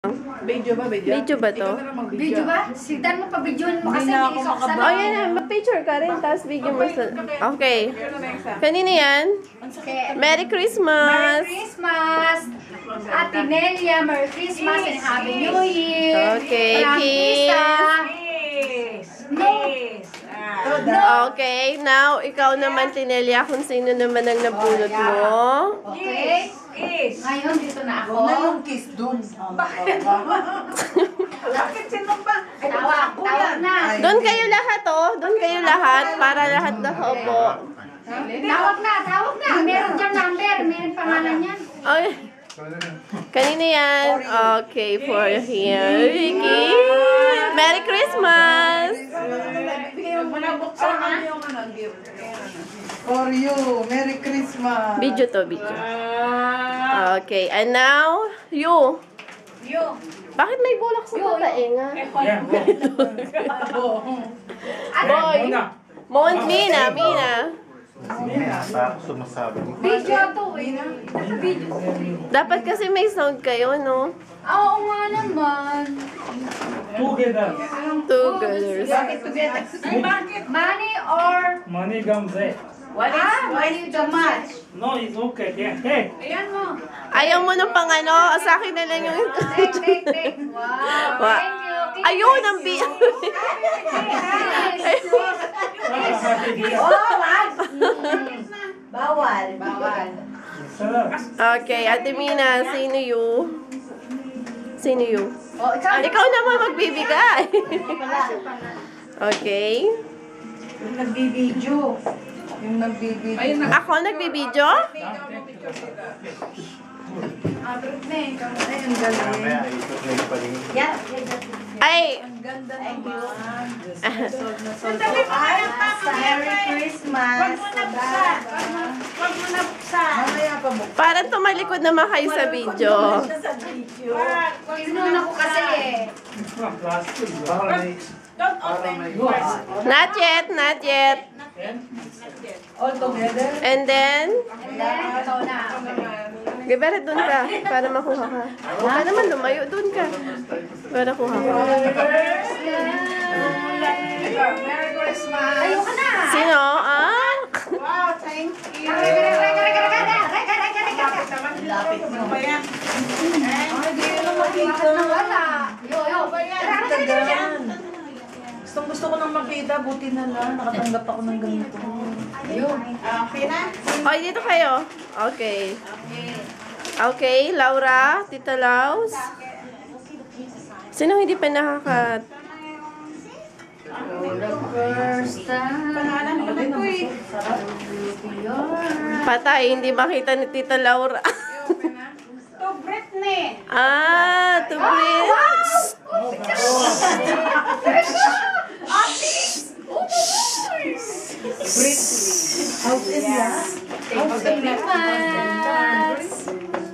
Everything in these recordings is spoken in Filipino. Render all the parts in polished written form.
Video ba? Video? Video ba to? Ikaw na lang mag-video. Video ba? Sigdan mo pa videoin mo kasi Hindi na ako hindi isok Oh, yan na. Mag-picture ka rin, tapos video mo sa... Okay. Kanina yan? Merry Christmas! Merry Christmas! Ate Nelia, Merry Christmas and Happy New Year! Okay, Walang kiss. isa. No! Okay, now, ikaw naman, Tinelia, kung sino naman ang napulot mo. Okay? Ngayon, dito na ako. Huwag na yung kiss dun. Bakit sino ba? Tawag na. Doon kayo lahat, oh. Doon kayo lahat, para lahat nakaupo. Tawag na. Meron dyan number, meron pangalan yan. Okay. Kanina yan. Okay, for here. Vicky. Merry Christmas! For you. Merry Christmas. Video to, video. Okay, and now, you. Bakit may bulak sa tatainga? Boy. Mina. Sumasabi. Video to eh. Video. Dapat kasi may sound kayo, no? Oo nga naman. Together. Two girls. Money or... Money comes there. money too much. No, it's okay. Yeah. Hey. Ayan mo. Ayaw mo nung pang ano? Sa akin na lang yung... Take. Wow. Wa- Thank you. Ayun, ang bi... Bawal. Okay, Ate Mina, sino you? Sino you? Oh, Ikaw naman magbibigay. Okay. Yung nagbibideo. Ako nagbibideo? Ay! Merry Christmas. Wag mo na buksan. Mamaya pa buksan. Parang tumalikod naman kayo sa video. Inuna ko kasi eh. Don't open. Not yet. All together. And then, Ikaw na. Gabara, doon ka, para makuha ka. Huwag ka naman lumayo, doon ka. Para kuha ka. Merry Christmas. Ayoko na. Sino? Ah? Wow, thank you. Lapit mo pa yan. Hindi ko na makita. Wala. Gusto ko nang makita, buti na lang. Nakatanggap ako ng ganito. Ayun. Okay na? Okay, dito kayo. Okay. Okay, Laura, Tita Laus. Sino hindi pa nakakat? First time. Pangalan ko na ito eh. Patay, hindi makita ni Tita Laura. To Britney. To breathe.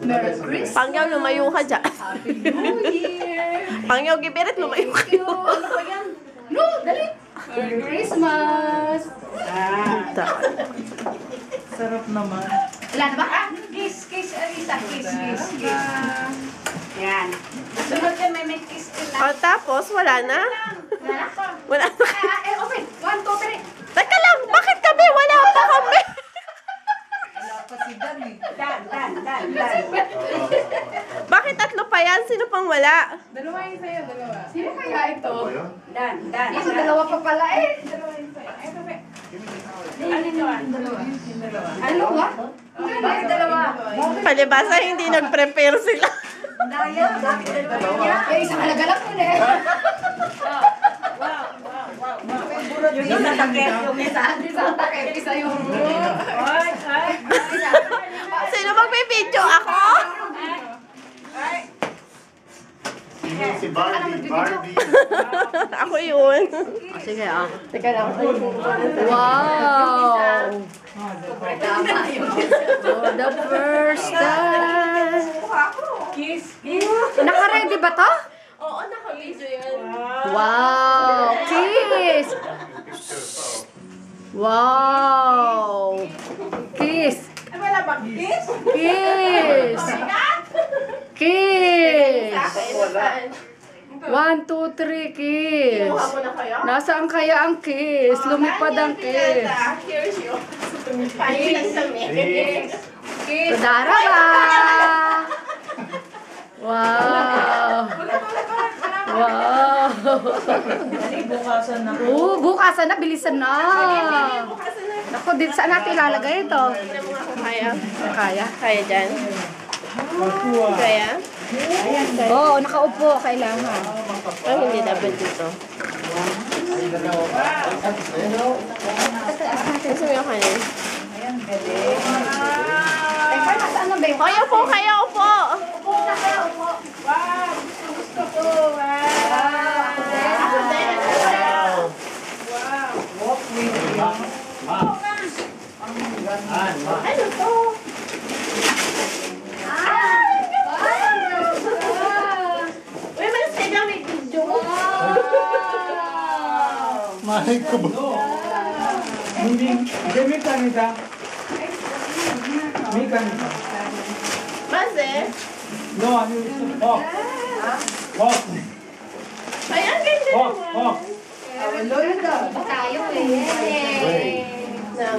Merry Christmas. Pangyaw, lumayo ka dyan. New Year. Pangyaw, gibirit, lumayo kayo. Ano ba yan? No, dali. Merry Christmas. Sarap naman. Wala na ba? Kiss, Alisa. Kiss. Yan. Sunod ka, may kiss ka na. Tapos, wala na? Wala pa. Wala na. Open. 1, 2, 3. Teka lang, bakit kami? Wala pa kami. Wala pa si Dan eh. Dan. Bakit tatlo pa yan? Sino pang wala? Dalawa yung sa'yo, dalawa. Sino kaya ito? Dan. Ito, dalawa pa pala eh. Dalawa yung sa'yo. Ito, be. Ano yung dalawa? Dalawa? Bakit dalawa? Palibasa, hindi nag-prepare sila. Daya. Eh, isang halaga lang yun eh. Yung isang takip, yung isa. Isang takip, isa yung... Sino magbibideo? Ako? Si Barbie. Ako yun. Sige ah. Teka lang. Wow! For the first time. Kiss. Naka-ready ba to? Oo, naka-video yan. Wow! Kiss! Wow! Kiss! Wala bang kiss? Kiss! Kiss! Sa akin, nasaan? 1, 2, 3, kiss. Kinuha mo na kayo? Nasaan kaya ang kiss? Lumipad ang kiss. Here's you. Paano yung damit? Daraba! Wow! Wow! Dali, bukasan na. Bukasan na, bilisan na. Ako, din saan natin ilalagay ito? Tignan mo nga kung kaya. Kaya? Kaya dyan? Kaya? Oo, nakaupo, kailangan. Oh, hindi dapat dito. Gusto mo yung kanin? Saan na ba yung... Kaya po, kaya upo! Ako din. Ano to? Uy, malas kayo na may video. Mahal ko ba? Hindi kanita. May kanita. Base? No, ano yung hawk. Hawk. Ay, ang ganda Hawk. naman. Hawk. Tayo eh. Nang,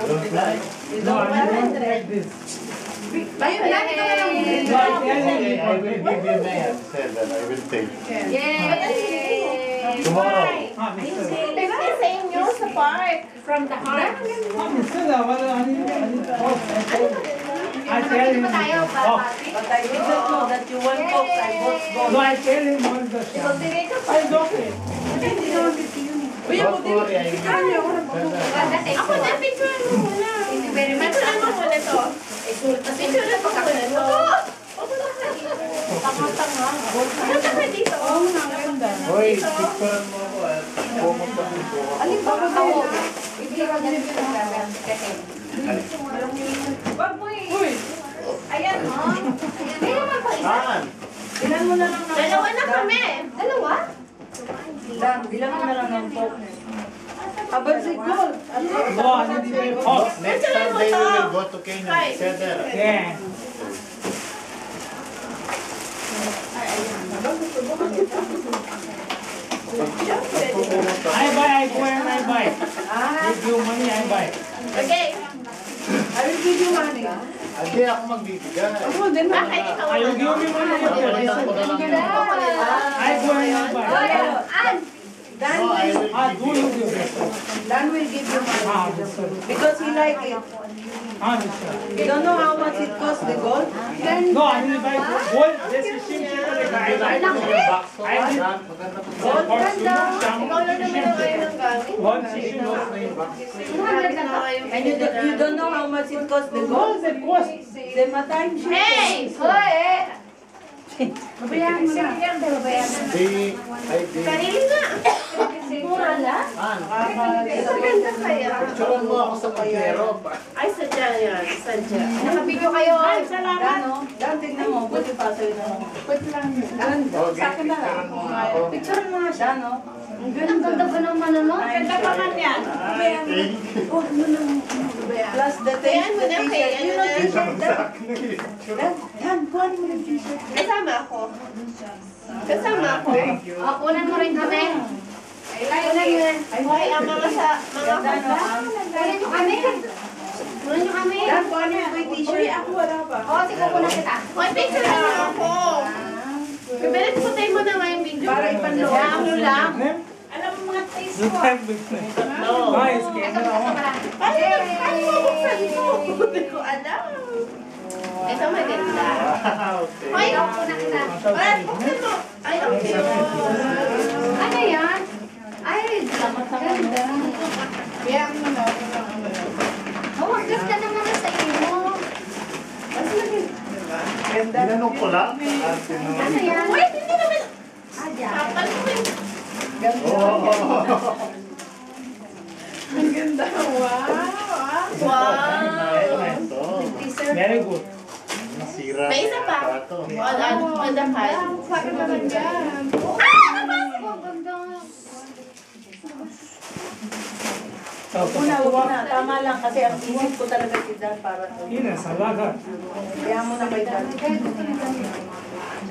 No, I don't like this. ayun lang, ito na lang. No, I tell you. I will give you my said that I will take. Yay! Tomorrow. Ah, Mr. Bibigay sa inyo sa park. From the heart. Ah, Mr. Wala, ano yung hawk. I tell him. Hawk. But I did not know that you want Coke. I bought gold. No, I tell him all the shop. It's okay. Don't worry, I will. Ako na, picture mo muna. Picture mo muna to. Picture mo muna to. Tanga-tanga. Punta ka dito. Hoy, picturean mo ako at pumunta dito. Alin ba ko tayo? Ibigay ko niya yung Wag mo eh. Ayan mo. Hindi naman pa isa. Saan? Bilan mo na lang ng Dalawa na kami. Dalawa? Bilan mo na lang ng Coke. Abang si Gold. No, ano yung hawk. Next Sunday we will go to Canaan. Cedar. Yeah. I go and I buy. Give you money, I buy. Okay. I will give you money. Hindi ako magbibigay. Bakit ikaw? I will give you money. Palitan ko na lang yun. I go and I buy. Dan No, I will, will Ah, give do you. you give it? Dan will give you money. Ah, Mr. Because he like it. Ah, Mr. You don't know how much it costs, the gold? No, I will buy gold. This is shim. I buy Box ko. I did. Maganda to. Gold horse, shampoo, Ikaw lang naman ang ayaw ng gamit. One shim. And you don't know how much it costs, the Gold gold? is cost. Then matime siya. Hey! Hoy eh! Babayaran mo na. Di, ay di. Kanili nga. Mura lang? An, Maganda kaya. picturean mo ako sa pagkero. Ay, sadya yan. Sadya. Nakabidyo kayo. Dan, oh. Dan, tignan mo. Buti pa sa'yo na. Oh, picturean mo nga ako. Picture mo nga siya. Dan, oh. Ang ganda ba naman ano? Ganda pa man yan. Thank you. Plus the Ayan mo na, t-shirt. kaya You ano know na. t-shirt, Dan? Sa akin yung picture. Dan, kuhanin mo yung t-shirt. Kasama ako. Kasama ako. Kunan mo rin kami. Kunan mo rin. Okay, ang mga sa mga Dan, kanta. oh. Kunan nyo kami. Kunan nyo kami. Dan, kuhanin mo yung t-shirt. Ako wala pa. Oo, sige kunan kita. Hoy, picture na lang ako. Bibilit ko tayo mo na nga yung video. Para ipanloob. Ano lang? Alam mo mga taste You have business. Guys, camera on. Paano mabuksan ko? Hindi ko alam. Ito maganda. Okay. Hoy, Kunan kita. ay, buksan mo. Ay, ang cute. Ano yan? Ay, ganda. Kaya mo na. Oh, ang ganda naman na sa iyo. Ganda. Tinanong ko lang. At Ano tinanong. yan? Wait, hindi naman. Ah, dyan. Kapal ko eh. Oo. Ang ganda. Wow. Wow. Ito. Very good. Nasira May isa pa. na ito. Ano, madakal. Sabi naman dyan. Ang ganda. Una, huwag na. Tama lang kasi ang isip ko talaga si Dan para to. Ina, salaga. Kaya mo na kay Dan.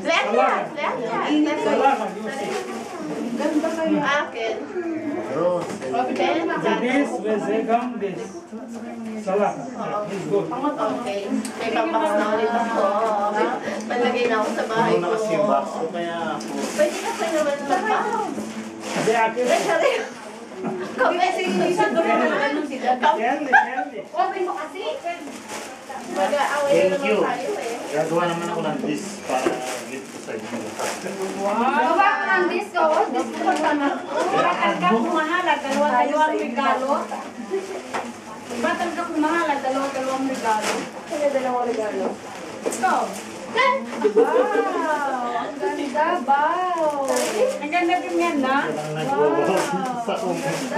Lahat. Salaka, Yusuf. Ganda kayo. Akin. Rose. Then, This, Wezegam, this. Salaka. It's good. okay. May pampakas na ulit ako. Malagay na ako sa bahay Puno na ko. kasi yung box ko kaya ako. Pwede na kayo naman magpakas. Hindi, akin. Kami, Isa doon na naman nung si Dad. Candy, candy. Open mo kasi. mag-aaway na Thank naman you. tayo eh. Gagawa naman ako ng this para gift ko sa inyo. Gawa ko ng disco. Disco pa na. Batalga kung mahalag, dalawa-dalawang regalo. Batalga kung mahalag, dalawa-dalawang regalo. Kaya dalawang regalo. Ikaw. Wow! Ang ganda, wow! Ang ganda din yan, na? Kailangan nag-wow sa umo. Ang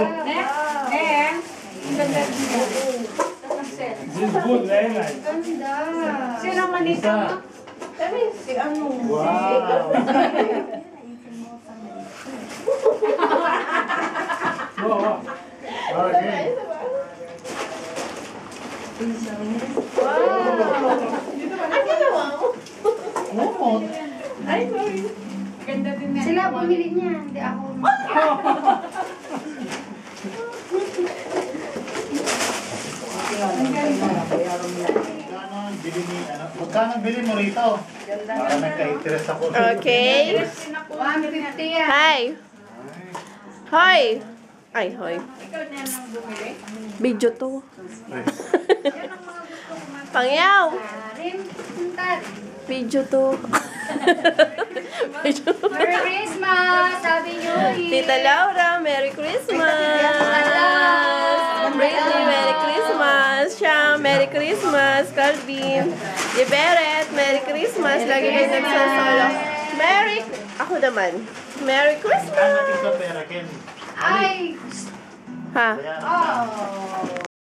ganda din yan. This is good, very nice. Ganda. Sino ang manita mo? Kami, si ano? Wow! Wow, wow. Okay. Ang ginawa mo? Kumot. Ay, sorry. Ganda din yan. Sila bumili niya. Hindi ako. Magkano ang bili mo rito? Para nagka-interest ako. Okay. 150 yan. Hi. Hoy. Ay, hoy. Ikaw na nang bumili? Video to. Pangyaw. Rim. Suntat. Video to. Video. Merry Christmas. Sabi niyo. Tita Laura, Merry Christmas! Brady, Merry Christmas! Siya, Merry Christmas! Calvin, Beret, Merry Christmas! Lagi kayo nagsasolo. Merry... Ako naman. Merry Ang Christmas! ating ka pera, Ken. Ay. Ha? Kaya, Oh.